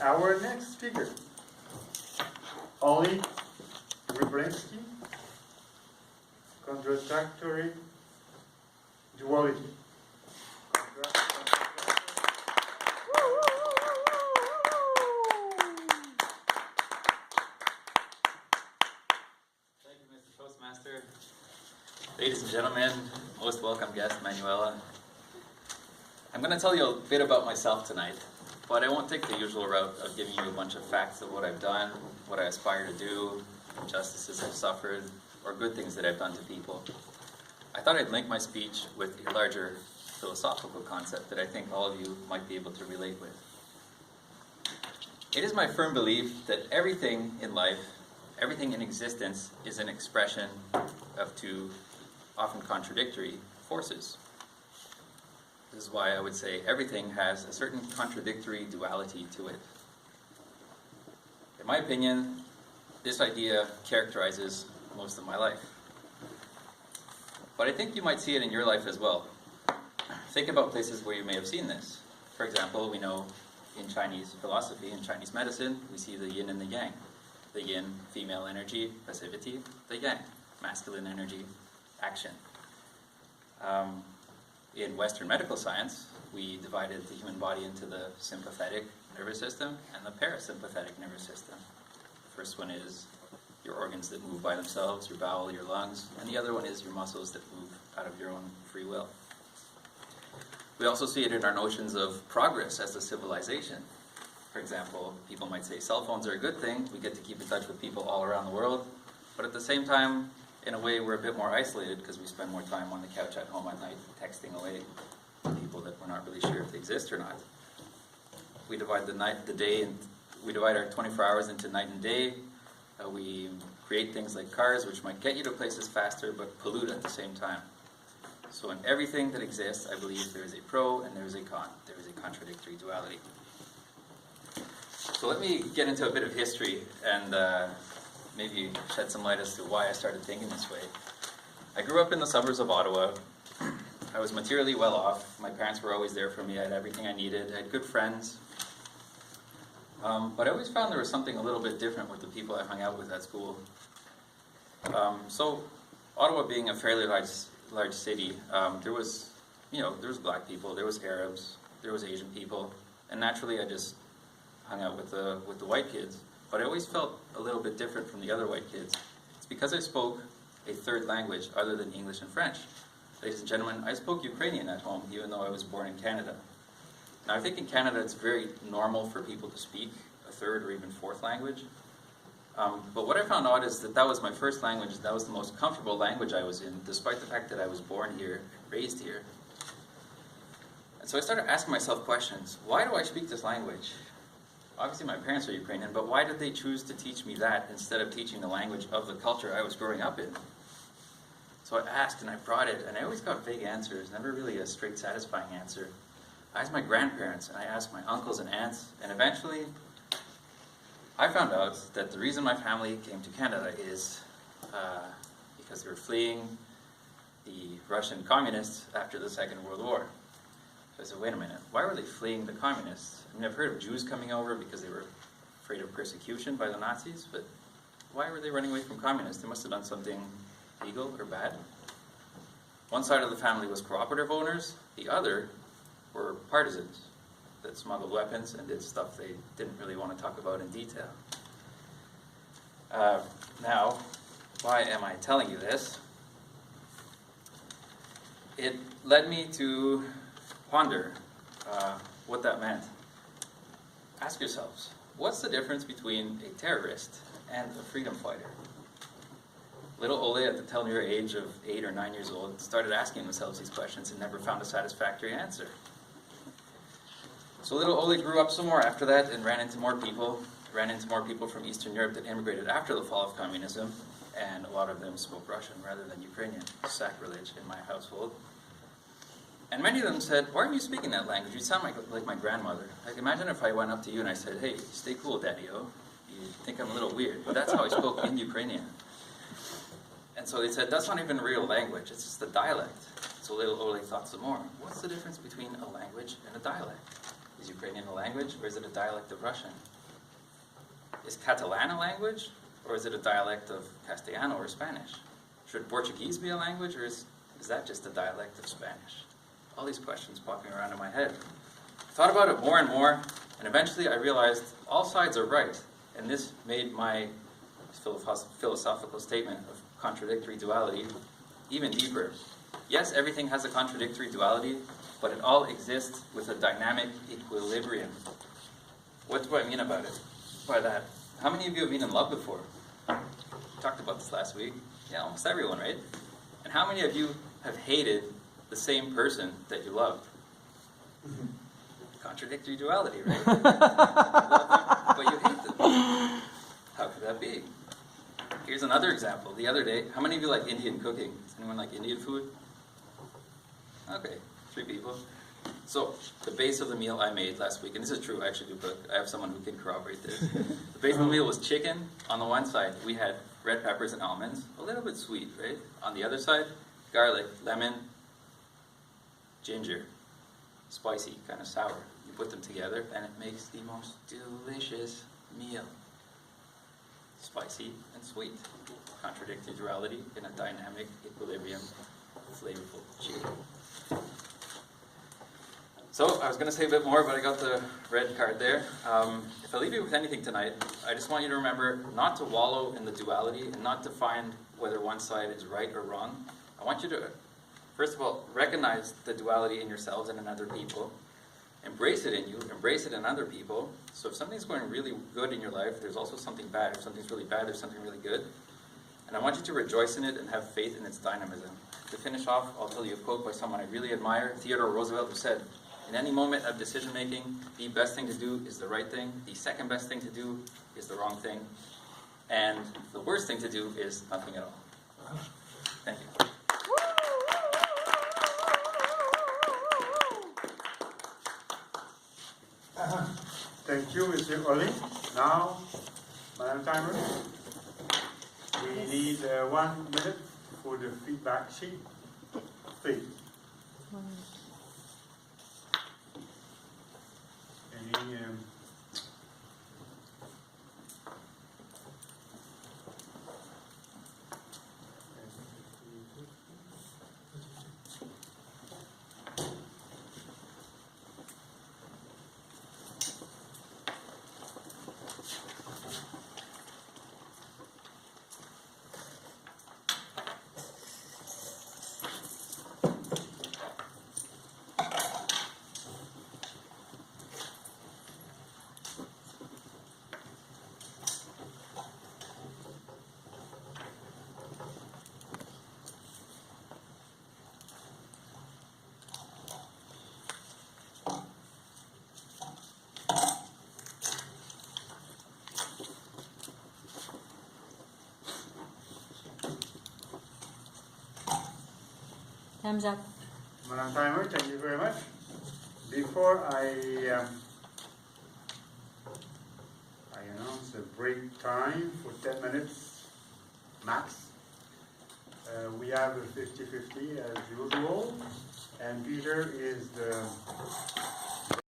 Our next speaker, Oleh, Replansky, Contradictory, Duality. Thank you, Mr. Postmaster. Ladies and gentlemen, most welcome guest, Manuela. I'm going to tell you a bit about myself tonight, but I won't take the usual route of giving you a bunch of facts of what I've done, what I aspire to do, injustices I've suffered, or good things that I've done to people. I thought I'd link my speech with a larger philosophical concept that I think all of you might be able to relate with. It is my firm belief that everything in life, everything in existence, is an expression of two often contradictory forces. This is why I would say everything has a certain contradictory duality to it. In my opinion, this idea characterizes most of my life. But I think you might see it in your life as well. Think about places where you may have seen this. For example, we know in Chinese philosophy, in Chinese medicine, we see the yin and the yang. The yin, female energy, passivity. The yang, masculine energy, action. In Western medical science, we divided the human body into the sympathetic nervous system and the parasympathetic nervous system. The first one is your organs that move by themselves, your bowel, your lungs, and the other one is your muscles that move out of your own free will. We also see it in our notions of progress as a civilization. For example, people might say cell phones are a good thing, we get to keep in touch with people all around the world, but at the same time, in a way, we're a bit more isolated because we spend more time on the couch at home at night texting away people that we're not really sure if they exist or not. We divide the day, and we divide our 24 hours into night and day. We create things like cars, which might get you to places faster, but pollute at the same time. So in everything that exists, I believe there is a pro and there is a con. There is a contradictory duality. So let me get into a bit of history and maybe shed some light as to why I started thinking this way. I grew up in the suburbs of Ottawa. I was materially well off. My parents were always there for me. I had everything I needed. I had good friends. But I always found there was something a little bit different with the people I hung out with at school. So Ottawa being a fairly large city, there was black people, there was Arabs, there was Asian people, and naturally I just hung out with the white kids. But I always felt a little bit different from the other white kids. It's because I spoke a third language other than English and French. Ladies and gentlemen, I spoke Ukrainian at home, even though I was born in Canada. Now, I think in Canada it's very normal for people to speak a third or even fourth language. But what I found out is that was my first language, that was the most comfortable language I was in, despite the fact that I was born here, raised here. And so I started asking myself questions. Why do I speak this language? Obviously my parents are Ukrainian, but why did they choose to teach me that instead of teaching the language of the culture I was growing up in? So I asked and I brought it, and I always got vague answers, never really a straight satisfying answer. I asked my grandparents, and I asked my uncles and aunts, and eventually I found out that the reason my family came to Canada is because they were fleeing the Russian communists after the Second World War. So I said, wait a minute, why were they fleeing the communists? I mean, I've heard of Jews coming over because they were afraid of persecution by the Nazis, but why were they running away from communists? They must have done something illegal or bad. One side of the family was cooperative owners, the other were partisans that smuggled weapons and did stuff they didn't really want to talk about in detail. Now, why am I telling you this? It led me to ponder what that meant. Ask yourselves, what's the difference between a terrorist and a freedom fighter? Little Oleh, at the tender age of 8 or 9 years old, started asking themselves these questions and never found a satisfactory answer. So little Oleh grew up some more after that and ran into more people from Eastern Europe that immigrated after the fall of communism, and a lot of them spoke Russian rather than Ukrainian. Sacrilege in my household. And many of them said, why aren't you speaking that language? You sound like my grandmother. Like, imagine if I went up to you and I said, hey, stay cool, Daddy-o. You think I'm a little weird, but that's how I spoke in Ukrainian. And so they said, that's not even real language, it's just a dialect. So little Oleh thought some more. What's the difference between a language and a dialect? Is Ukrainian a language, or is it a dialect of Russian? Is Catalan a language, or is it a dialect of Castellano or Spanish? Should Portuguese be a language, or is that just a dialect of Spanish? All these questions popping around in my head. I thought about it more and more, and eventually I realized all sides are right, and this made my philosophical statement of contradictory duality even deeper. Yes, everything has a contradictory duality, but it all exists with a dynamic equilibrium. What do I mean about it? By that, how many of you have been in love before? We talked about this last week. Yeah, almost everyone, right? And how many of you have hated the same person that you loved? Contradictory duality, right? You love them, but you hate them. How could that be? Here's another example. The other day, how many of you like Indian cooking? Does anyone like Indian food? Okay, 3 people. So, the base of the meal I made last week, and this is true, I actually do cook. I have someone who can corroborate this. The base of the meal was chicken. On the one side, we had red peppers and almonds, a little bit sweet, right? On the other side, garlic, lemon, ginger, spicy, kind of sour. You put them together, and it makes the most delicious meal. Spicy and sweet. Contradictory duality in a dynamic equilibrium, flavorful chew. So, I was going to say a bit more, but I got the red card there. If I leave you with anything tonight, I just want you to remember not to wallow in the duality and not to find whether one side is right or wrong. I want you to, first of all, recognize the duality in yourselves and in other people. Embrace it in you, embrace it in other people. So if something's going really good in your life, there's also something bad. If something's really bad, there's something really good. And I want you to rejoice in it and have faith in its dynamism. To finish off, I'll tell you a quote by someone I really admire, Theodore Roosevelt, who said, "In any moment of decision-making, the best thing to do is the right thing. The second best thing to do is the wrong thing. And the worst thing to do is nothing at all." Thank you. Thank you, Mr. Oleh. Now, Madam Timer, we need 1 minute for the feedback sheet. Please. Any Thumbs up. Madam Timer, thank you very much. Before I announce a break time for 10 minutes max, we have a 50-50 as usual, and Peter is the